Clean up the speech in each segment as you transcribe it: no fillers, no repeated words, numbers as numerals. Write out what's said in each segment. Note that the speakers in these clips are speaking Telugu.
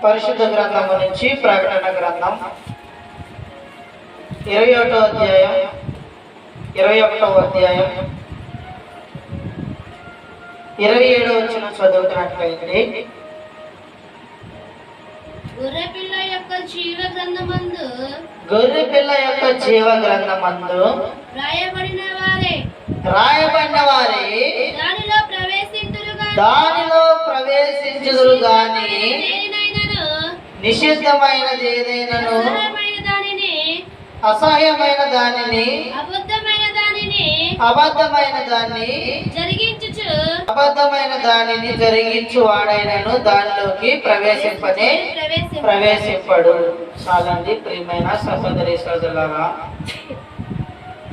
పరిశుద్ధ గ్రంథము నుంచి ప్రకటన గ్రంథం 21వ అధ్యాయం 27వ వచనం చదువుతున్నట్లయితే, గొర్రెపిల్ల యొక్క జీవ గ్రంథమందు రాయబడిన వారే దానిలో ప్రవేశించుదురు గాని నిషిద్ధమైనది ఏదైనను అసహ్యమైన దానిని అబద్ధమైన దానిని జరిగించు వాడైనను దానిలోకి ప్రవేశింపడు. చాలండి ప్రియమైన సహోదరి సోదరులారా,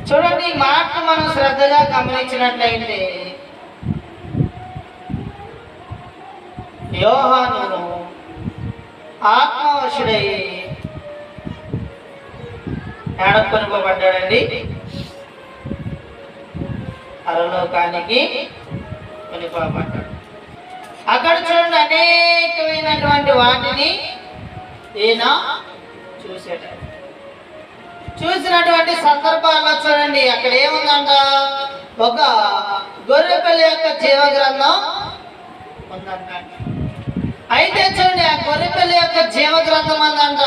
చూడండి ఈ మాటను మనం శ్రద్ధగా గమనించినట్లయితే యోహాను ఆత్మవశుడై కొనుకోబడ్డాడండి, పరలోకానికి కొనుకోబడ్డాడు. అక్కడ చూడండి అనేకమైనటువంటి వాటిని ఈయన చూసినటువంటి సందర్భాల్లో చూడండి అక్కడ ఏముందంట, ఒక గొర్రెపిల్ల యొక్క జీవ గ్రంథం ఉందంట. అయితే చూడండి ఆ గొర్రెపిల్ల యొక్క జీవ గ్రంథం అందంట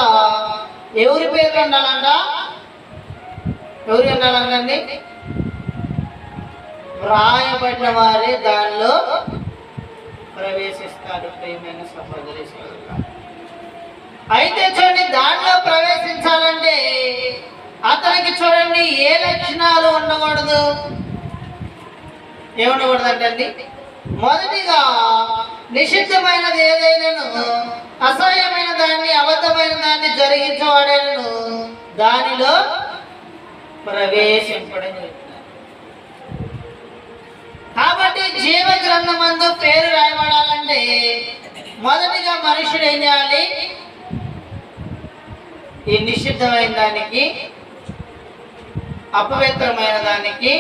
ఎవరి పేర్లు ఉండాలంట, ఎవరు ఉండాలంటండి? వ్రాయబడిన వారే దానిలో ప్రవేశిస్తారు. ప్రియమైన సహోదరి సహోదరులారా, అయితే చూడండి దాంట్లో ప్రవేశించాలంటే అతనికి చూడండి ఏ లక్షణాలు ఉండకూడదు, ఏముండకూడదు అంటే మొదటిగా నిషిద్ధమైనది ఏదైనాను అసహ్యమైన దాన్ని అబద్ధమైన దాన్ని జరిగించేవాడైనను దానిలో ప్రవేశింపడం జరుగుతుంది. కాబట్టి జీవ గ్రంథమందు పేరు రాయబడాలంటే మొదటిగా మనుషుడు ఏం చేయాలి? ఈ నిషిద్ధమైన దానికి అపవిత్రమైన దానికి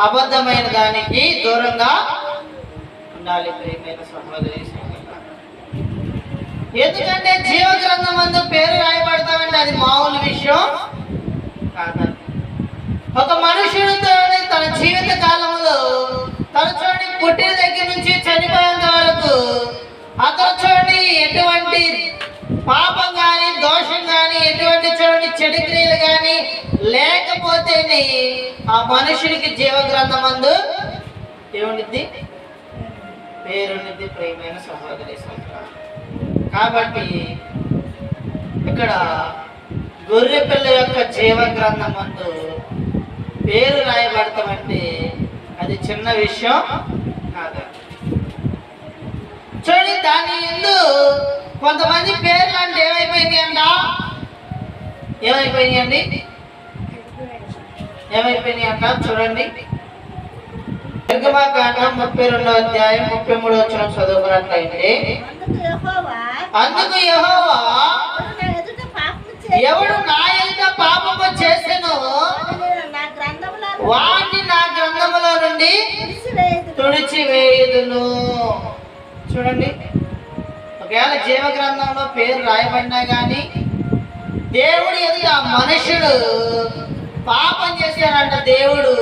అబద్ధమైన దానికి దూరంగా ఉండాలి. ప్రియమైన సహోదరి సహోదరులారా, ఎందుకంటే జీవ గ్రంథమందు పేరు రాయబడతామంటే అది మామూలు విషయం కాదండి. ఒక మనుషుడు తన జీవిత కాలంలో తను చూడండి పుట్టిన దగ్గర నుంచి చనిపోయేంత వరకు అతను చూడండి ఎటువంటి పాపం కానీ దోషం కానీ ఎటువంటి చూడండి చెడు క్రియలు కానీ లేకపోతేనే ఆ మనుషుడికి జీవ గ్రంథమందు ఏముండిద్ది? పేరుండిద్ది. ప్రియమైన సహోదరి సహోదరులారా, కాబట్టి ఇక్కడ గొర్రెపిల్ల యొక్క జీవ గ్రంథమందు పేరు రాయబడతామంటే అది చిన్న విషయం కాదు. చూడండి దాని ఎందు కొంతమంది పేర్లు అంటే ఏమైపోయింది అంట, ఏమైపోయినాయి అంట చూడండి. నిర్గమకాండం 32వ అధ్యాయం 33వ వచనం చదువుకున్నట్లయితే, అందుకు యెహోవా ఎవడు నా ఎదుట పాపము చేసెనో వాడిని నా గ్రంథములో నుండి తుడిచివేయుదును. చూడండి, ఒకవేళ జీవ గ్రంథంలో పేరు రాయబడినా కానీ దేవుడు ఎదుట ఆ మనుషుడు పాపం చేశాడంట, దేవుడు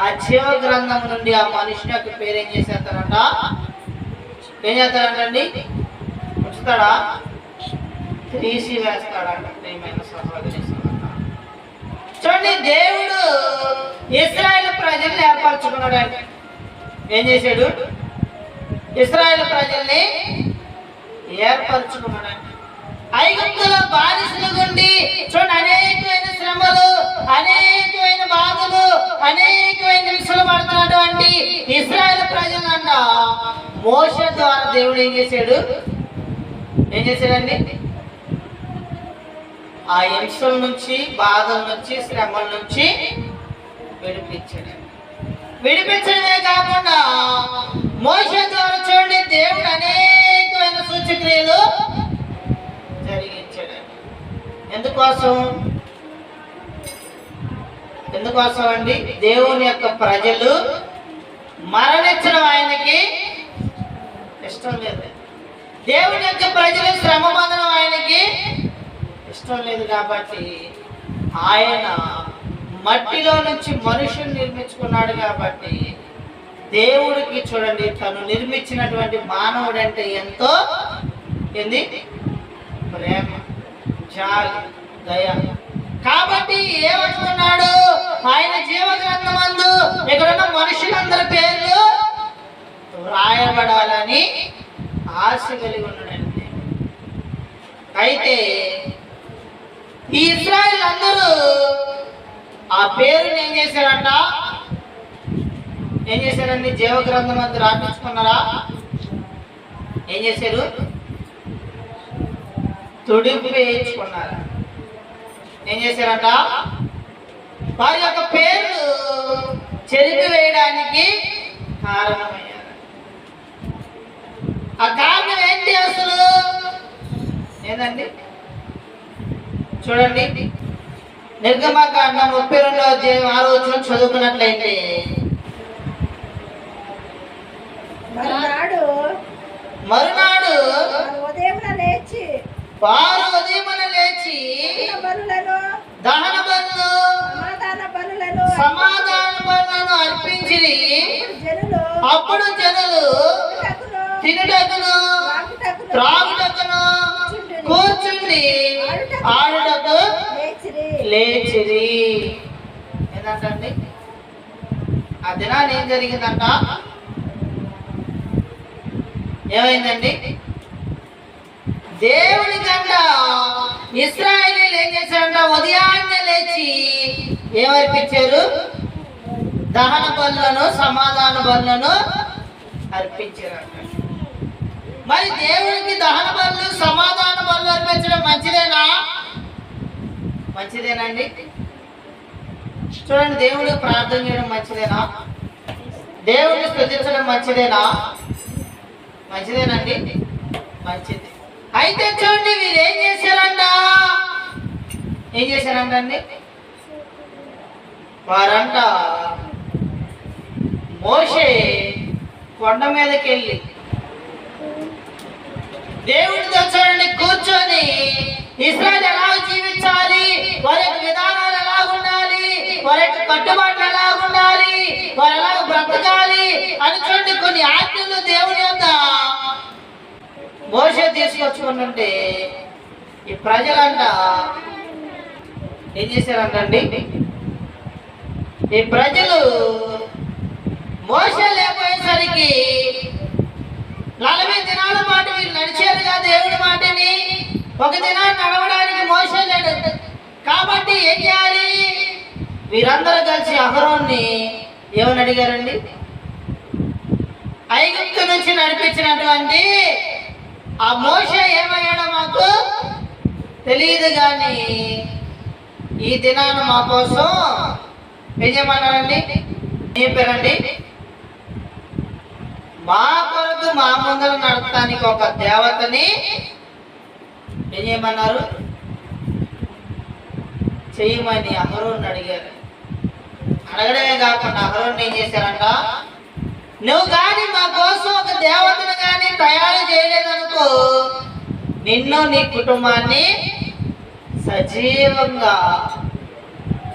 ఆ జీవ గ్రంథం నుండి ఆ మనుషుని యొక్క పేరు ఏం చేసేస్తాడంట? ఏం చేస్తాడంటండి? ఉంచుతాడా? తీసివేస్తాడంట. ప్రియమైన సహోదరి సహోదరులారా, చూడండి దేవుడు ఇశ్రాయేలు ప్రజల్ని ఏర్పరచుకున్నాడు. ఏం చేశాడు? ఇశ్రాయేలు ప్రజల్ని ఏర్పరచుకున్నాడు. ఐగుప్తులో బానిసలు గుండి చూడండి అనేకమైన శ్రమలు, అనేకమైన బాధలు, అనేకమైన హింసలు పడుతున్నటువంటి ఇశ్రాయేలు ప్రజలంట మోషే ద్వారా దేవుడు ఏం చేశాడండి? ఆ హింసల నుంచి, బాధల నుంచి, శ్రమల నుంచి విడిపించడమే కాకుండా మోషే ద్వారా చూడండి దేవుడు అనేకమైన సూచక్రియలు జరిగించాడు. ఎందుకోసం అండి? దేవుని యొక్క ప్రజలు మరణించడం ఆయనకి ఇష్టం లేదు. దేవుని యొక్క ప్రజలు శ్రమ పొందడం ఆయనకి ఇష్టం లేదు. కాబట్టి ఆయన మట్టిలో నుంచి మనుషుని నిర్మించుకున్నాడు. కాబట్టి దేవుడికి చూడండి, తను నిర్మించినటువంటి మానవుడు అంటే ఎంతో ఏంది ప్రేమ, జాలి, దయ. కాబట్టి ఏమనుకున్నాడు, ఆయన జీవ గ్రంథమందు ఇక్కడున్న మనుషులందరి పేర్లు రాయబడాలని ఆశ కలిగి ఉన్నాడండి. అయితే ఈ ఇశ్రాయేలు అందరూ ఆ పేరుని ఏం చేశారంట? ఏం చేశారండి? జీవ గ్రంథం అంతా రాపించుకున్నారా? ఏం చేశారు? తుడిపి వేయించుకున్నారా? ఏం చేశారంట? వారి యొక్క పేర్లు చెరిపి వేయడానికి కారణమయ్యారు. ఆ కారణం ఏంటి అసలు? ఏందండి? చూడండి, నిర్గమకాండం 32వ అధ్యాయం 6వ వచనం చదువుకున్నట్లయితే, మరునాడు వారు ఉదయమున లేచి దహన బలులను సమాధాన బలులను అర్పించిరి. అప్పుడు జనులు తినుటకును త్రాగుటకును కూర్చుండి ఆడుటకు లేచిరి. ఏంటంటే ఆ దినాన్ని ఏం జరిగిందంట? ఏమైందండి? దేవుని కంట ఇశ్రాయేలీయులు ఏం చేశారంట? ఉదయాన్నే లేచి ఏమర్పించారు? దహన బలులను సమాధాన బలులను అర్పించారంట. మరి దేవునికి దహన బలులు సమాధాన బలులు అర్పించడం మంచిదేనా? మంచిదేనండి. చూడండి, దేవుడికి ప్రార్థన చేయడం మంచిదేనా? దేవుడిని స్తుతించడం మంచిదేనా? మంచిదేనండి, మంచిది. అయితే చూడండి, వీరు ఏం చేశారంట? ఏం చేశారంటండి? వారంట మోషే కొండ మీదకి వెళ్ళి దేవుడితో చూడండి కూర్చొని ఇశ్రాయేలు ఎలా జీవించాలి, వారి యొక్క విధానాలు ఎలా ఉండాలి, వారి యొక్క కట్టుబాట్లు ఎలా ఉండాలి, వారు ఎలా బ్రతకాలి అని చూడండి కొన్ని ఆజ్ఞలు దేవుని యొక్క మోషే తీసుకొచ్చుకుంటుంటే ఈ ప్రజలంట ఏం చేశారంటండి? ఈ ప్రజలు మోషే లేకపోయేసరికి 40 దినాల పాటు వీళ్ళు నడిచారుగా దేవుడి మాటని. ఒక దినాన్ని నడవడానికి మోషే లేడు. కాబట్టి ఏం చేయాలి? వీరందరూ కలిసి అహరోన్ని ఏమని అడిగారండి? ఐగుప్తు నుంచి నడిపించినటువంటి ఆ మోషే ఏమయ్యాడో మాకు తెలియదు, కానీ ఈ దినాన్ని మా కోసం ఏం చేయమన్నారండి? చెప్పారండి, మా కొరకు మా ముందర నడపడానికి ఒక దేవతని ఏం చేయమన్నారు? చెయ్యమని అహరోన్ని అడిగారు. అడగడమే కాకుండా అహరోన్ని ఏం చేశారంట? నువ్వు కానీ మా కోసం ఒక దేవతను కానీ తయారు చేయలేదనుకో, నిన్ను నీ కుటుంబాన్ని సజీవంగా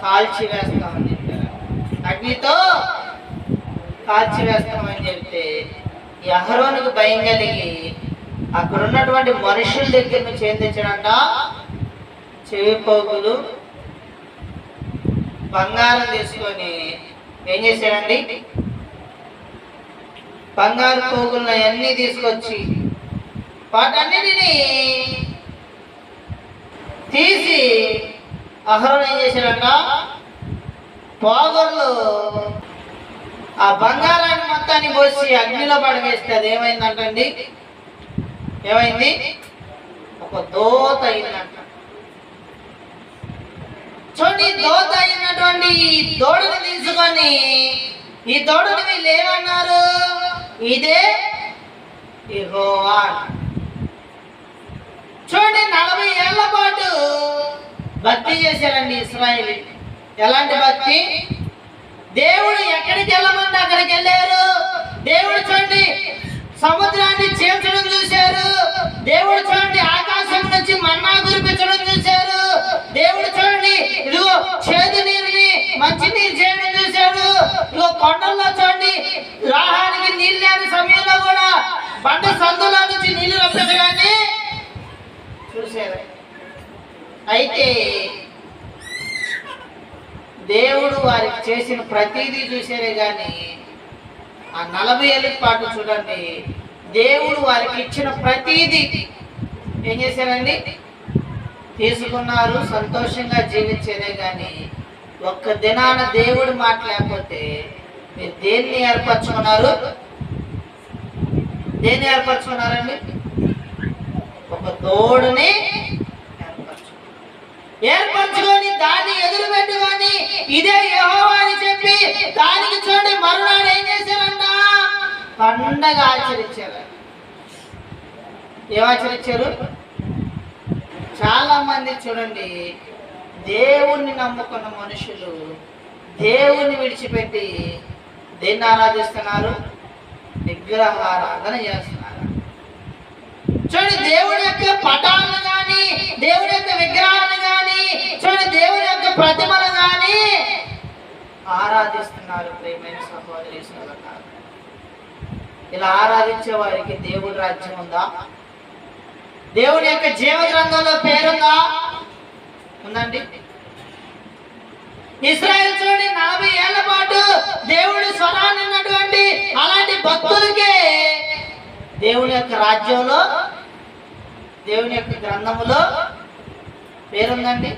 కాల్చివేస్తామని చెప్పారు. అగ్నితో కాల్చివేస్తామని చెప్తే ఈ అహరోనుకు భయం కలిగి అక్కడ ఉన్నటువంటి మనుషుల దగ్గర నుంచి ఏం తెచ్చాడంట? చెవి పోగులు, బంగారం తీసుకొని ఏం చేశాడండి? బంగారు పోగులను అన్నీ తీసుకొచ్చి వాటన్నిటిని తీసి అహరోను ఏం చేశాడంట? పోగొర్లు ఆ బంగారాన్ని మొత్తాన్ని పోసి అగ్నిలో పడవేస్తే అది ఏమైందంటండి? ఏమైంది? ఒక దోత అయిందంట. చూడండి, దోత అయినటువంటి ఈ దూడని తీసుకొని ఈ దూడని వీళ్ళు ఏమన్నారు? ఇదే యెహోవా. చూడండి, 40 ఏళ్ల పాటు భక్తి చేశారండి ఇశ్రాయేలు. ఎలాంటి భక్తి? దేవుడు ఎక్కడికి వెళ్ళమంటే అక్కడికి వెళ్ళారు. దేవుడు చూడండి సముద్రాన్ని చీల్చడం చూశారు. దేవుడు చూడండి ఆకాశం నుంచి మన్నా కురిపించడం చూశారు. దేవుడు చూడండి ఇదిగో చేదు నీరుని మంచి నీరు చేయడం చూశాడు. ఇదిగో కొండల్లో చూడండి రాహానికి నీళ్ళు లేని సమయంలో కూడా బండ సందులో నుంచి నీళ్లు రప్పించడాన్ని చూశారు. అయితే దేవుడు వారికి చేసిన ప్రతిదీ చూశారే కానీ ఆ 40 ఏళ్ళ పాటు చూడండి దేవుడు వారికి ఇచ్చిన ప్రతిదీ ఏం చేశారండి? తీసుకున్నారు, సంతోషంగా జీవించేదే కానీ ఒక్క దినాన దేవుడు మాట లేకపోతే మీరు దేన్ని ఏర్పరచుకున్నారు? దేన్ని ఏర్పరచుకున్నారండి? ఒక తోడుని ఏర్పరచుకొని దాన్ని ఎదురు పెట్టుకొని ఇదే యెహోవా అని చెప్పి దానికి చూడండి మరునాడు ఏం చేశారంట? పండగ ఆచరించారు. ఏమాచరించారు? చాలా మంది చూడండి దేవుణ్ణి నమ్ముకున్న మనుషులు దేవుణ్ణి విడిచిపెట్టి దేన్ని ఆరాధిస్తున్నారు? విగ్రహారాధన చేస్తున్నారు. చూడండి దేవుడి యొక్క పటాలను కానీ దేవుడి యొక్క విగ్రహాలను కానీ చూడండి దేవుడి యొక్క ప్రతిమలు కానీ ఆరాధిస్తున్నారు. ప్రియమైన సహోదరి సహోదరులారా, ఇలా ఆరాధించే వారికి దేవుడి రాజ్యం ఉందా? దేవుడి యొక్క జీవ గ్రంథంలో పేరుందా? ఉందండి. ఇశ్రాయేలు చూడండి 40 ఏళ్ల పాటు దేవుడి స్వరాన్ని ఉన్నటువంటి అలాంటి భక్తులకే దేవుని యొక్క రాజ్యంలో దేవుని యొక్క గ్రంథములో పేరుందండి.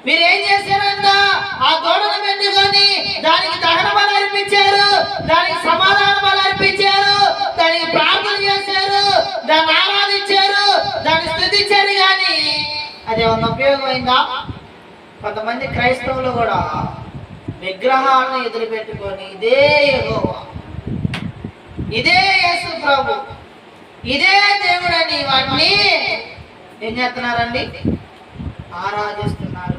మీరేం చేశారంట? ఆ గోడను పెట్టుకొని దానికి దహన బలి అర్పించారు, దానికి సమాధాన బలి అర్పించారు, దానికి ప్రార్థన చేశారు, దాన్ని ఆరాధించారు, దాన్ని స్తుతించారు. కానీ అదేమన్నా ఉపయోగమైందా? కొంతమంది క్రైస్తవులు కూడా విగ్రహాలను ఎదురు పెట్టుకొని ఇదే యెహోవా, ఇదే యేసు ప్రభు, ఇదే దేవుడని వాటిని ఏం చేస్తున్నారండి? ఆరాధిస్తున్నారు.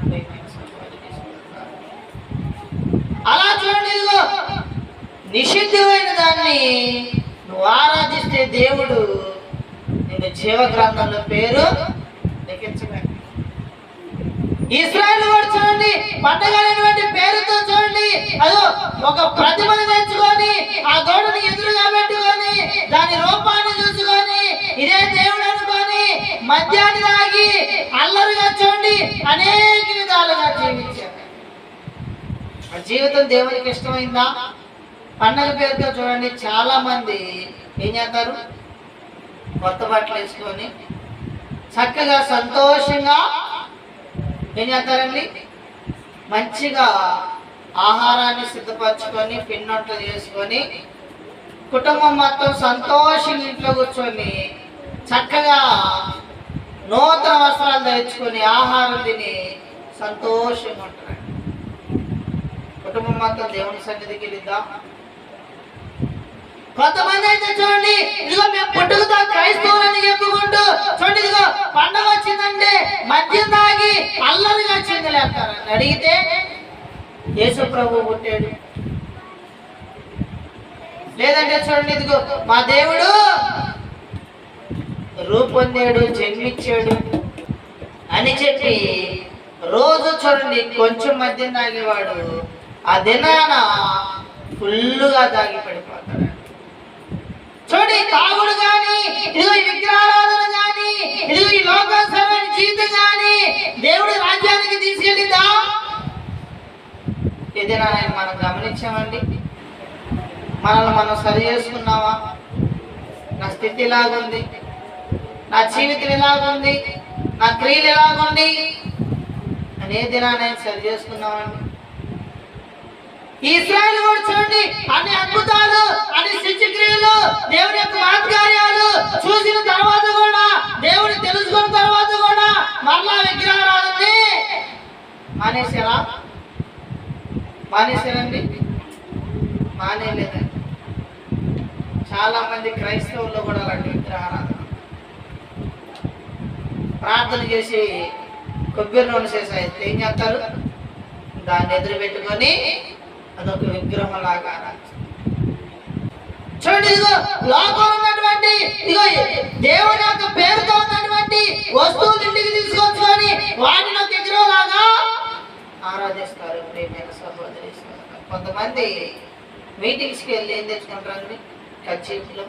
అలా చూడండి, ఇదిగో నిషిద్ధమైన దాన్ని నువ్వు ఆరాధిస్తే దేవుడు నేను జీవ గ్రంథంలో పేరు లిఖించగలడు. ఇశ్రాయేలు వాడు చూడండి పండగలైనటువంటి పేరుతో చూడండి అదో ఒక ప్రతిమను తెచ్చుకొని ఆ గోడని ఎదురుగా పెట్టుకొని దాని రూపాన్ని చూసుకొని ఇదే దేవుడు అనుకొని మద్యాన్ని తాగి అల్లరిగా చూడండి అనేక విధాలుగా జీవించారు. ఆ జీవితం దేవునికి ఇష్టమైందా? పండగ పేరుతో చూడండి చాలా మంది ఏం చేస్తారు? కొత్త బట్టలు వేసుకొని చక్కగా సంతోషంగా ఏం చేస్తారండి? మంచిగా ఆహారాన్ని సిద్ధపరచుకొని పిన్నొట్టలు చేసుకొని కుటుంబం మొత్తం సంతోషంగా ఇంట్లో కూర్చొని చక్కగా నూతన వస్త్రాలు ధరించుకొని ఆహారం తిని సంతోషంగా ఉంటారు. కుటుంబం మొత్తం దేవుని సన్నిధికి వెళ్ళిద్దాం. కొంతమంది అయితే చూడండి ఇదిగో మేము పుట్టుకతో క్రైస్తవులని చెప్పుకుంటూ చూడండి ఇదిగో పండగ వచ్చిందంటే మద్యం తాగి అల్లరిగా చిందలేస్తారని అడిగితే యేసు ప్రభు పుట్టాడు. లేదంటే చూడండి ఇదిగో మా దేవుడు రూపొందాడు, జన్మించాడు అని చెప్పి రోజు చూడండి కొంచెం మద్యం తాగేవాడు ఆ దినాన ఫుల్లుగా తాగి పడిపోతాడు. చూడండి తాగుడు కానీ ఇదిగో ఈ విగ్రహారాధన కానీ ఇదిగో ఈ లోకోత్సవమైన జీవితం కానీ దేవుడి రాజ్యానికి తీసుకెళ్ళిద్దా? ఏదైనా మనం గమనించామండి? మనల్ని మనం సరి చేసుకున్నావా? నా స్థితి ఎలాగుంది, నా జీవితం ఎలాగుంది, నా క్రియలు ఎలాగుంది అనే దినాన్ని సరి చేసుకున్నామండి. ఇశ్రాయేలు కూడా చూడండి అన్ని అద్భుతాలు అన్ని శిక్షక్రియలు దేవుని యొక్క మహత్కార్యాలు చూసిన తర్వాత కూడా దేవుని తెలుసుకున్న తర్వాత కూడా మరలా విగ్రహారాధనని మానేశారండి? మానేలేదండి. చాలా మంది క్రైస్తవుల్లో కూడా అలాంటి విగ్రహారాధన ప్రార్థన చేసి కొబ్బరి నూనె చేసి ఏం చేస్తారు? దాన్ని ఎదురు పెట్టుకొని అదొక విగ్రహం లాగా చూడండి, ఇదిగో లోకంలో ఉన్నటువంటి ఇదిగో దేవుని యొక్క పేరుతో ఉన్నటువంటి వస్తువులు ఇంటికి తీసుకొచ్చుకొని వాటిని ఒక విగ్రహంలాగా ఆరాధిస్తారు. ప్రియమైన సహోదరి సహోదరులు, కొంతమంది మీటింగ్స్కి వెళ్ళి ఏం తెచ్చుకుంటారండి? కచేపులు,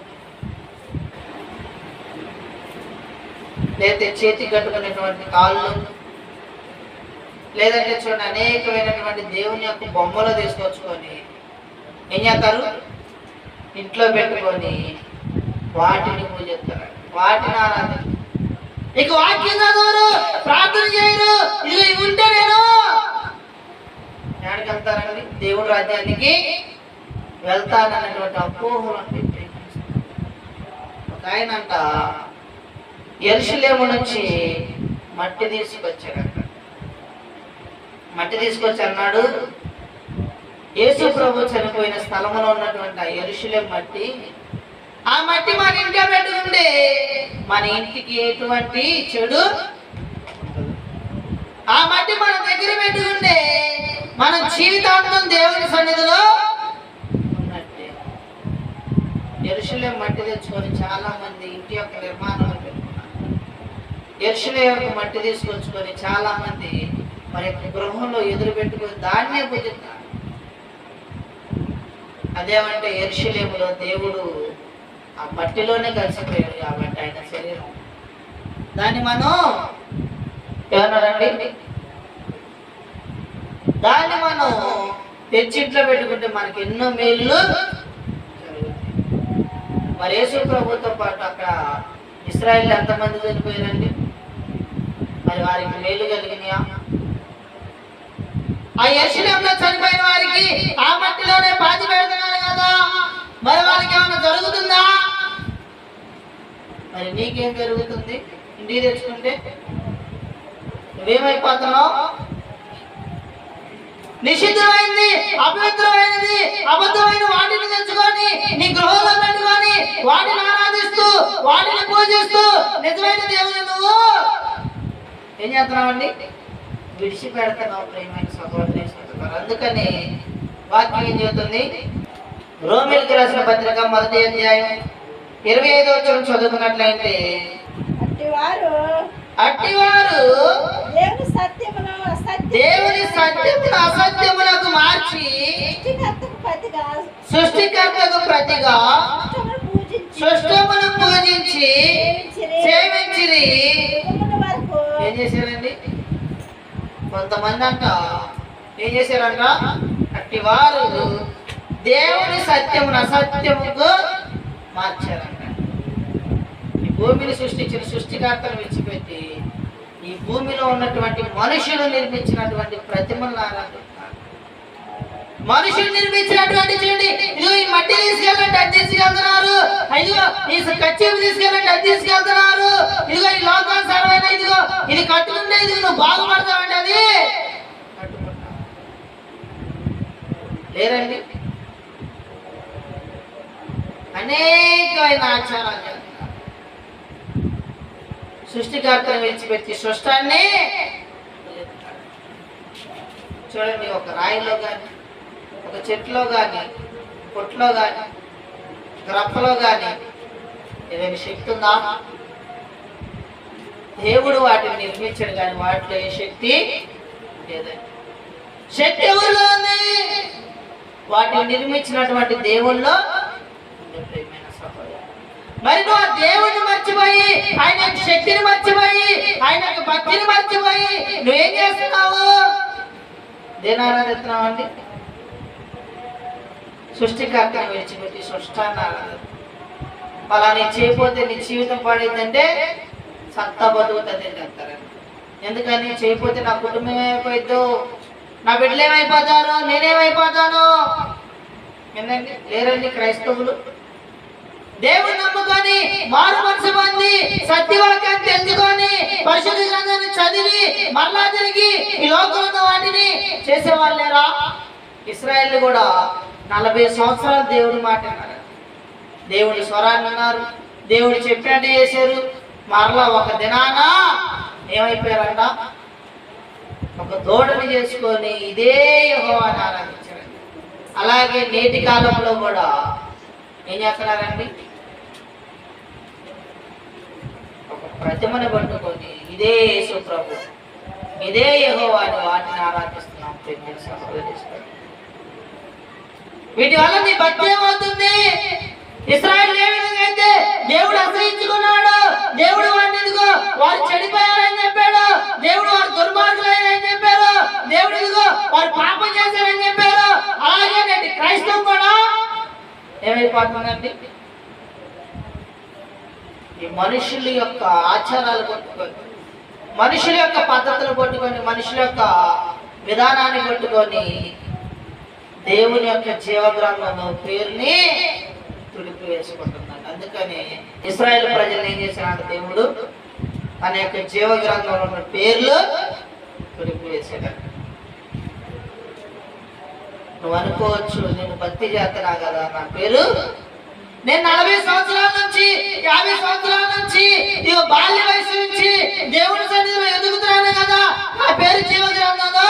లేదంటే చేతి కట్టుకునేటువంటి కాళ్ళు, లేదంటే చూడండి అనేకమైనటువంటి దేవుని యొక్క బొమ్మలు తీసుకొచ్చుకొని ఏం చేస్తారు? ఇంట్లో పెట్టుకొని వాటిని పూజిస్తారు, వాటిని ఆరాధన. ఇక వాక్యం చదవరు, ప్రార్థన చేయరు. ఇది ఇవి ఉంటే నేను ఎక్కడికి వెళ్తారండి? దేవుడి రాజ్యానికి వెళ్తానన్నటువంటి అపోహలు అంటే ఒక ఆయన అంట యెరూషలేము నుంచి మట్టి తీసుకొచ్చాడంట. మట్టి తీసుకొచ్చి అన్నాడు, యేసు ప్రభు చనిపోయిన స్థలంలో ఉన్నటువంటి ఆ యెరూషలేము మట్టి, ఆ మట్టి మన ఇంట్లో పెట్టుకుంటే మన ఇంటికి ఎటువంటి చెడు, ఆ మట్టి మన దగ్గర పెట్టుకుంటే మన జీవితాంతం దేవుని సన్నిధిలో ఉన్నట్టే. యెరూషలేము మట్టి తెచ్చుకొని చాలా మంది ఇంటి యొక్క నిర్మాణం పెట్టుకున్నారు. యెరూషలేము యొక్క మట్టి తీసుకొచ్చుకొని చాలా మంది మరి గృహంలో ఎదురు పెట్టుకొని దాన్నే పూజిస్తారు. అదేమంటే యెరూషలేములో దేవుడు ఆ మట్టిలోనే కలిసిపోయాడు కాబట్టి ఆయన శరీరం, దాన్ని మనం ఏమన్నారండి? దాన్ని మనం తెచ్చి ఇంట్లో పెట్టుకుంటే మనకి ఎన్నో మేలు జరుగుతాయి. మరి యేసు ప్రభుతో పాటు అక్కడ ఇశ్రాయేలు ఎంతమంది చనిపోయారండి? మరి వారికి మేలు కలిగినాయా? ఆ యెరూషలేములో చనిపోయిన వారికి ఆ మట్టిలోనే పాతి పెడుతున్నారు కదా, మరి వాళ్ళకి ఏమైనా జరుగుతుందా? మరి నీకేం జరుగుతుంది? ఇంటికి తెచ్చుకుంటే నువ్వేమైపోతున్నావు? నిషిద్ధమైంది, అపవిత్రమైనది, అబద్ధమైన వాటిని తెచ్చుకొని నీ గృహంలో పెట్టుకొని వాటిని ఆరాధిస్తూ వాటిని పూజిస్తూ నిజమైన దేవుని నువ్వు ఏం చేస్తున్నావండి? విడిచిపెడుతున్నావు. ప్రియమైన సహోదరి సహోదరులు, అందుకని వాక్యం ఏం చెబుతుంది? రోమీయులకు రాసిన పత్రిక 1వ అధ్యాయం 25వ వచనం చదువుకున్నట్లయితే, అట్టివారు దేవుని సత్యమును అసత్యములకు మార్చి సృష్టికర్తకు ప్రతిగా సృష్టమును పూజించి సేవించిరి. ఏం చేశారండి? కొంతమంది అంట ఏం చేశారంట? అట్టివారు దేవుని సత్యమును అసత్యముకు మార్చారంట. ఈ భూమిని సృష్టించిన సృష్టికర్తను విడిచిపెట్టి ఈ భూమిలో ఉన్నటువంటి మనుషులు నిర్మించినటువంటి ప్రతిమలను ఆరాధిస్తారు. మనుషులు నిర్మించినటువంటి చూడండి, ఇదిగో ఈ మట్టి తీసుకెళ్ళండి అది తీసుకెళ్తున్నారు, ఇదిగో ఈ కచ్చేపు తీసుకెళ్ళండి అది తీసుకెళ్తున్నారు, ఇదిగో ఈ లోకానుసారమైన ఇదిగో ఇది కట్టుకుంటే ఇదిగో నువ్వు బాగుపడతావండి, అది కట్టుకుంటా లేరండి. అనేకమైన ఆచారాలు చేస్తారు. సృష్టికర్తను విడిచిపెట్టి సృష్టాన్ని చూడండి, ఒక రాయిలో కానీ ఒక చెట్లో కానీ పొట్లో కానీ గ్రప్పలో కానీ ఏదైనా శక్తి ఉందా? దేవుడు వాటిని నిర్మించాడు కానీ వాటిలో ఏ శక్తి లేదండి. శక్తి ఎవరిలో ఉంది? వాటిని నిర్మించినటువంటి దేవుల్లో. మరి నువ్వు ఆ దేవుడిని మర్చిపోయి ఆయన శక్తిని మర్చిపోయి ఆయన భక్తిని మర్చిపోయి నువ్వేం చేస్తున్నావు? దేని ఆరాధిస్తున్నావు అండి? సృష్టికర్తను విడిచిపెట్టి సృష్టాన్ని ఆరాధన. అలా నీ చేయకపోతే నీ జీవితం పాడైందంటే సత్తా బతుకుతుంది అంటారండి. ఎందుకని చేయకపోతే నా కుటుంబం ఏమైపోయిద్దో, నా బిడ్డలు ఏమైపోతారు, నేనేమైపోతాను. ఏంటండి లేరండి క్రైస్తవులు దేవుని నమ్ముకొని మారు మనసు పొంది సత్యవాక్యాన్ని తెలుసుకొని పరిశుద్ధ గ్రంథాన్ని చదివి మరలా తిరిగి ఈ లోకంలో వాటిని చేసేవాళ్ళు లేరా? ఇశ్రాయేలు కూడా 40 సంవత్సరాలు దేవుడి మాట అన్నారు, దేవుడి స్వరాన్ని అన్నారు, దేవుడు చెప్పినట్టు చేశారు. మరలా ఒక దినాన ఏమైపోయారంట? ఒక దూడని చేసుకొని ఇదే యెహోవాని ఆరాధించారు. అలాగే నేటి కాలంలో కూడా ఏం చేస్తున్నారండి? ఒక ప్రతిమను పట్టుకొని ఇదే యేసు ప్రభు, ఇదే యెహోవా అని వాటిని ఆరాధిస్తున్నాం. ప్రేమ సహోదరులు, వీటి వల్ల నీ భక్తి ఏమవుతుంది? ఇశ్రాయేలు ఏ విధంగా అయితే దేవుడు అసహించుకున్నాడు, దేవుడు వారిని ఇదిగో వారు చెడిపోయారని చెప్పాడు, దేవుడు వారు దుర్మార్గులైన చెప్పారు, దేవుడు ఇదిగో వారు పాపం చేశారని చెప్పారు, అలాగే నేటి క్రైస్తవం కూడా ఏమైపోతుందండి? ఈ మనుషుల యొక్క ఆచారాలు పట్టుకొని, మనుషుల యొక్క పద్ధతులు పట్టుకొని, మనుషుల యొక్క విధానాన్ని పట్టుకొని దేవుని యొక్క జీవగ్రంథంలో పేరుని తుడిపి వేసుకుంటున్నాడు. అందుకని ఇశ్రాయేలు ప్రజలు ఏం చేశాడు? దేవుడు తన యొక్క జీవగ్రంథంలో ఉన్న పేర్లు తుడిపి వేసాడు. నువ్వు అనుకోవచ్చు, నేను భక్తి చేస్తున్నా కదా, నా పేరు నేను 40 సంవత్సరాల నుంచి 50 సంవత్సరాల నుంచి ఇక బాల్య వయసు నుంచి దేవుని సన్నిధిలో ఎదుగుతున్నాను కదా, నా పేరు జీవగ్రంథంలో.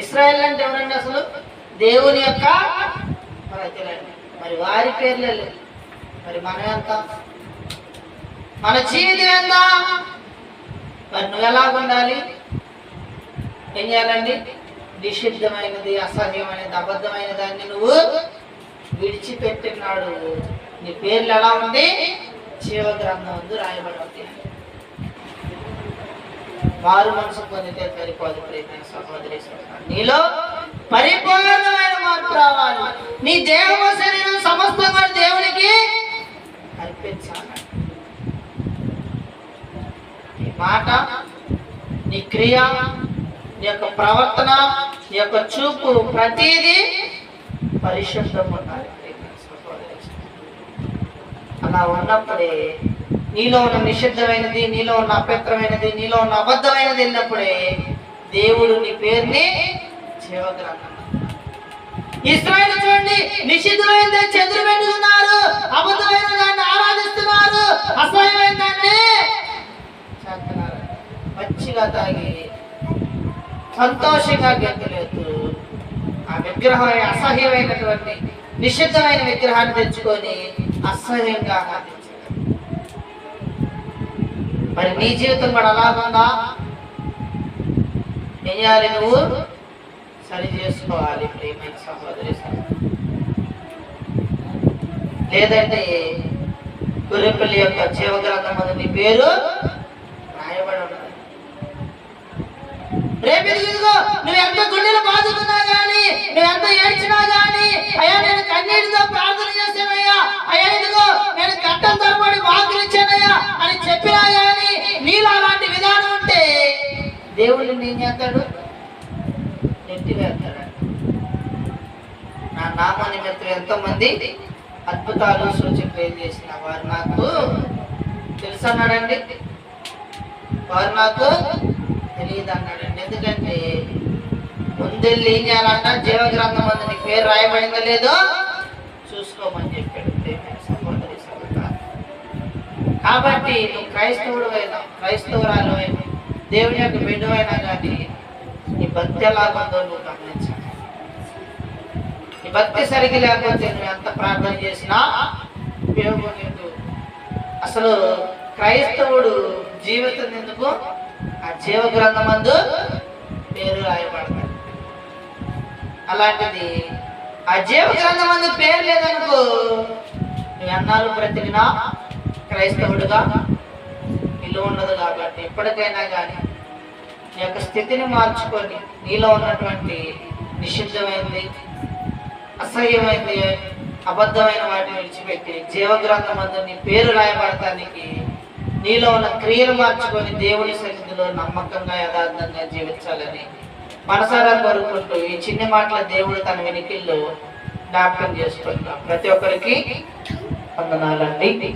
ఇశ్రాయేలు అంటే ఎవరండి? అసలు దేవుని యొక్క ప్రజలండి. మరి వారి పేర్లే లేదు. మరి మనం ఎంత? మన జీవితం ఎంత? మరి నువ్వు ఎలా ఉండాలి? ఏం చేయాలండి? నిషిద్ధమైనది, అసహ్యమైనది, అబద్ధమైన దాన్ని నువ్వు విడిచిపెట్టినాడు. నీ పేర్లు ఎలా ఉంది? జీవగ్రంథం ముందు రాయబడి ఉంది. వారు మనసు పొందితే సరిపోదు. ప్రేమ సహోదరి, నీలో పరిపూర్ణమైన మార్పు రావాలి. నీ దేహము శరీరం సమస్తంగా దేవునికి అర్పించాలి. నీ మాట, నీ క్రియ, నీ యొక్క ప్రవర్తన, నీ యొక్క చూపు, ప్రతిదీ పరిశుద్ధం ఉండాలి. అలా ఉన్నప్పుడే నీలో ఉన్న నిషిద్ధమైనది, నీలో ఉన్న అపవిత్రమైనది, నీలో ఉన్న అబద్ధమైనది వెళ్ళినప్పుడే దేవుడు నీ పేరుని జీవగ్రంథం. ఇశ్రాయేలు చూడండి, నిషిద్ధమైనది చంద్రు పెట్టుకున్నారు, అబద్ధమైన దాన్ని ఆరాధిస్తున్నారు, అసహ్యమైన దాన్ని చేస్తున్నారు. మంచిగా తాగి సంతోషంగా గెంతులేదు. ఆ విగ్రహం అసహ్యమైనటువంటి నిషిద్ధమైన విగ్రహాన్ని తెచ్చుకొని అసహ్యంగా ఆరాధించారు. మరి నీ జీవితం కూడా అలాగుందా? ఏం చేయాలి? నువ్వు సరి చేసుకోవాలి. ప్రియమైన సహోదరి, లేదంటే గొర్రెపిల్ల యొక్క జీవగ్రంథం మీద నీ పేరు రాయబడి ఉన్నది. రేపు ఇదిగో నువ్వు ఎంత గుండెలు బాదుకున్నా గానీ, నువ్వు ఎంత ఏడ్చినా గానీ, అయ్యా నేను కన్నీటితో ప్రార్థన చేశానయ్యా, అయ్యా ఇదిగో నేను గట్టం తరబడి వాకులు ఇచ్చానయ్యా అని చెప్పినా గానీ నీలో అలాంటి విధానం ఉంటే దేవుడు ఏం చేస్తాడు? నెట్టి వేస్తాడు. నా నామ నిమిత్తం ఎంతో మంది అద్భుతాలు సూచనలు చేసిన వారు నాకు తెలుసు అన్నాడండి. వారు నాకు తెలియదు అన్నాడండి. ఎందుకంటే ముందెళ్ళి ఏం చేయాలంట? జీవగ్రంథం అందు నీ పేరు రాయబడిందో లేదో చూసుకోమని చెప్పాడు. సహోదరి సహోదరా, కాబట్టి నువ్వు క్రైస్తవుడు అయినా, క్రైస్తవురాలు అయినా, దేవుని యొక్క బిడ్డవైనా కానీ నీ భక్తి ఎలాగుందో నువ్వు గమనించాలి. నీ భక్తి సరిగ్గా లేకపోతే నువ్వు ఎంత ప్రార్థన చేసినా ఉపయోగం లేదు. అసలు క్రైస్తవుడు జీవితం ఎందుకు? ఆ జీవగ్రంథం అందు పేరు రాయబడతాడు. అలాంటిది ఆ జీవగ్రంథం అందు పేరు లేదనుకో, నువ్వు ఎన్నాళ్ళు బ్రతికినా క్రైస్తవుడుగా విలువ ఉండదు. కాబట్టి ఎప్పటికైనా కానీ నీ యొక్క స్థితిని మార్చుకొని నీలో ఉన్నటువంటి నిషిద్ధమైనది, అసహ్యమైనది, అబద్ధమైన వాటిని విడిచిపెట్టి జీవగ్రంథం అందు నీ పేరు రాయబడటానికి నీలో ఉన్న క్రియలు మార్చుకొని దేవుని సన్నిధిలో నమ్మకంగా యథార్థంగా జీవించాలని మనసారా కోరుకుంటూ ఈ చిన్ని మాటల దేవుడు తన వెనుకల్లో జ్ఞాపకం చేసుకుంటాం. ప్రతి ఒక్కరికి వందనాలండి.